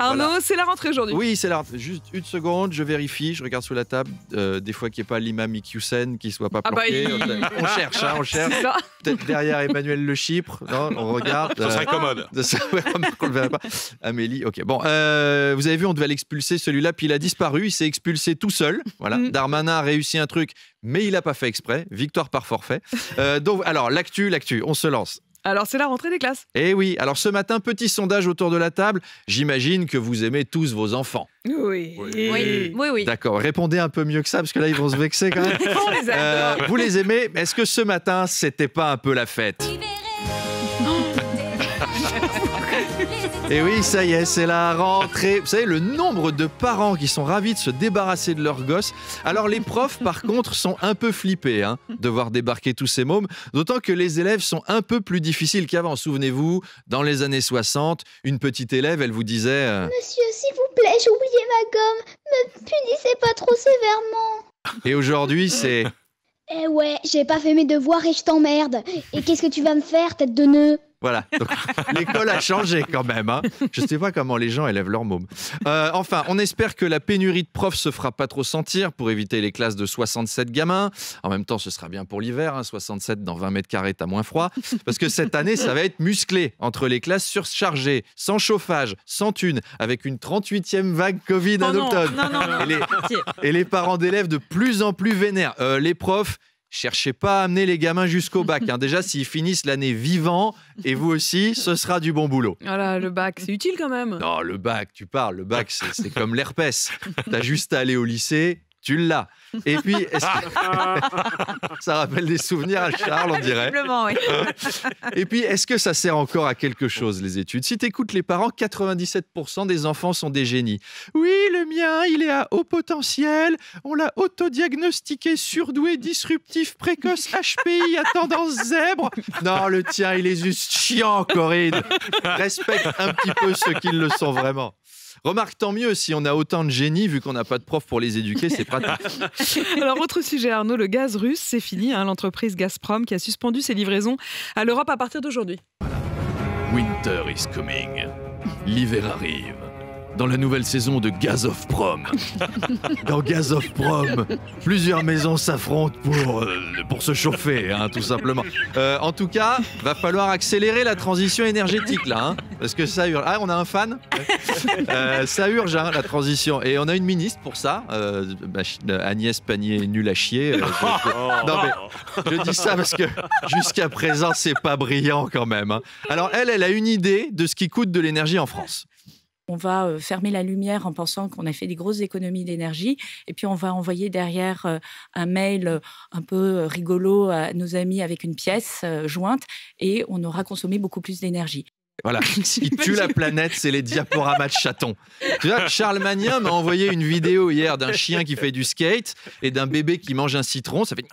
Arnaud, Voilà. c'est la rentrée aujourd'hui. Oui, c'est là. Juste une seconde, je vérifie, je regarde sous la table. Des fois qu'il n'y ait pas l'imam Iqiyoussen qui ne soit pas Ah bah, planqué. On cherche, on cherche. C'est ça. Peut-être derrière Emmanuel Le Chypre. Non, on regarde. Ça serait commode. Ouais, remarque, on le verrait pas. Amélie, ok. Bon, vous avez vu, on devait l'expulser celui-là, puis il a disparu. Il s'est expulsé tout seul. Voilà. Darmanin a réussi un truc, mais il n'a pas fait exprès. Victoire par forfait. Donc, alors, l'actu, on se lance. Alors, c'est la rentrée des classes. Eh oui, alors ce matin, petit sondage autour de la table. J'imagine que vous aimez tous vos enfants. Oui. Oui. D'accord, répondez un peu mieux que ça, parce que là, ils vont se vexer quand même. On les adore. Vous les aimez, mais est-ce que ce matin, c'était pas un peu la fête ? Et oui, ça y est, c'est la rentrée. Vous savez, le nombre de parents qui sont ravis de se débarrasser de leurs gosses. Alors les profs, par contre, sont un peu flippés de voir débarquer tous ces mômes, d'autant que les élèves sont un peu plus difficiles qu'avant. Souvenez-vous, dans les années 60, une petite élève, elle vous disait... Monsieur, s'il vous plaît, j'ai oublié ma gomme. Me punissez pas trop sévèrement. Et aujourd'hui, c'est... Eh ouais, j'ai pas fait mes devoirs et je t'emmerde. Et qu'est-ce que tu vas me faire, tête de nœud ? Voilà, donc l'école a changé quand même. Je ne sais pas comment les gens élèvent leurs mômes. Enfin, on espère que la pénurie de profs se fera pas trop sentir pour éviter les classes de 67 gamins. En même temps, ce sera bien pour l'hiver. 67 dans 20 mètres carrés, t'as moins froid. Parce que cette année, ça va être musclé entre les classes surchargées, sans chauffage, sans thunes, avec une 38e vague Covid en automne. Et les parents d'élèves de plus en plus vénères. Les profs, cherchez pas à amener les gamins jusqu'au bac. Déjà, s'ils finissent l'année vivants, et vous aussi, ce sera du bon boulot. Voilà, le bac, c'est utile quand même. Non, le bac, tu parles. Le bac, c'est comme l'herpès. T'as juste à aller au lycée, tu l'as. Et puis, ça rappelle des souvenirs à Charles, on dirait. Visiblement, oui. Et puis, est-ce que ça sert encore à quelque chose, les études ? Si tu écoutes les parents, 97% des enfants sont des génies. Oui, le mien, il est à haut potentiel. On l'a autodiagnostiqué surdoué, disruptif, précoce, HPI à tendance zèbre. Non, le tien, il est juste chiant, Corinne. Respecte un petit peu ceux qui le sont vraiment. Remarque, tant mieux si on a autant de génies, vu qu'on n'a pas de prof pour les éduquer, c'est pratique. Alors, autre sujet, Arnaud, le gaz russe, c'est fini. L'entreprise Gazprom qui a suspendu ses livraisons à l'Europe à partir d'aujourd'hui. Winter is coming. L'hiver arrive. Dans la nouvelle saison de Gazprom. Dans Gazprom, plusieurs maisons s'affrontent pour se chauffer, tout simplement. En tout cas, va falloir accélérer la transition énergétique, là. Parce que ça urge. Ah, on a un fan. Ça urge, la transition. Et on a une ministre pour ça, Agnès Pannier nul à chier. Non, mais je dis ça parce que jusqu'à présent, c'est pas brillant quand même. Alors, elle a une idée de ce qui coûte de l'énergie en France. On va fermer la lumière en pensant qu'on a fait des grosses économies d'énergie. Et puis, on va envoyer derrière un mail un peu rigolo à nos amis avec une pièce jointe et on aura consommé beaucoup plus d'énergie. Voilà, ce qui tue la planète, c'est les diaporamas de chatons. Tu vois, Charles Magnin m'a envoyé une vidéo hier d'un chien qui fait du skate et d'un bébé qui mange un citron. Ça fait...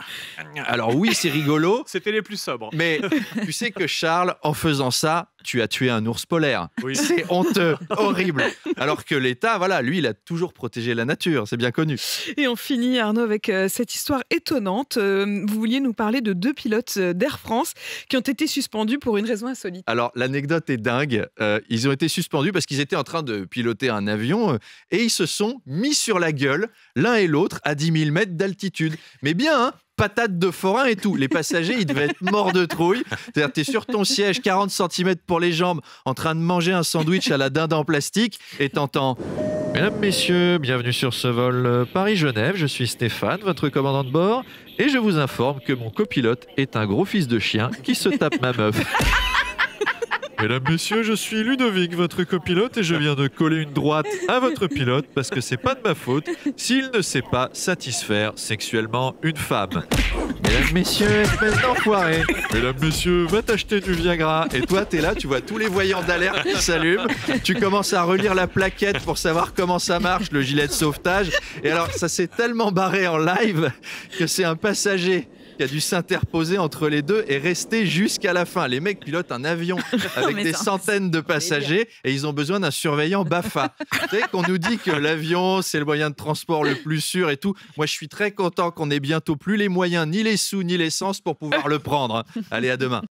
Alors oui, c'est rigolo. C'était les plus sobres. Mais tu sais que Charles, en faisant ça, tu as tué un ours polaire. Oui. C'est honteux, horrible. Alors que l'État, voilà, lui, il a toujours protégé la nature, c'est bien connu. Et on finit, Arnaud, avec cette histoire étonnante. Vous vouliez nous parler de 2 pilotes d'Air France qui ont été suspendus pour une raison insolite. Alors, l'anecdote est dingue. Ils ont été suspendus parce qu'ils étaient en train de piloter un avion et ils se sont mis sur la gueule, l'un et l'autre, à 10 000 mètres d'altitude. Mais bien, patate de forain et tout. Les passagers, ils devaient être morts de trouille. C'est-à-dire, t'es sur ton siège, 40 cm pour les jambes, en train de manger un sandwich à la dinde en plastique et t'entends... Mesdames, Messieurs, bienvenue sur ce vol Paris-Genève. Je suis Stéphane, votre commandant de bord, et je vous informe que mon copilote est un gros fils de chien qui se tape ma meuf. Mesdames, Messieurs, je suis Ludovic, votre copilote, et je viens de coller une droite à votre pilote parce que c'est pas de ma faute s'il ne sait pas satisfaire sexuellement une femme. Mesdames, Messieurs, espèce d'enfoiré. Mesdames, Messieurs, va t'acheter du Viagra. Et toi, t'es là, tu vois tous les voyants d'alerte qui s'allument. Tu commences à relire la plaquette pour savoir comment ça marche, le gilet de sauvetage. Et alors, ça s'est tellement barré en live que c'est un passager qui a dû s'interposer entre les deux et rester jusqu'à la fin. Les mecs pilotent un avion avec des centaines de passagers et ils ont besoin d'un surveillant BAFA. Tu sais qu'on nous dit que l'avion, c'est le moyen de transport le plus sûr et tout. Moi, je suis très content qu'on ait bientôt plus les moyens, ni les sous, ni l'essence pour pouvoir le prendre. Allez, à demain.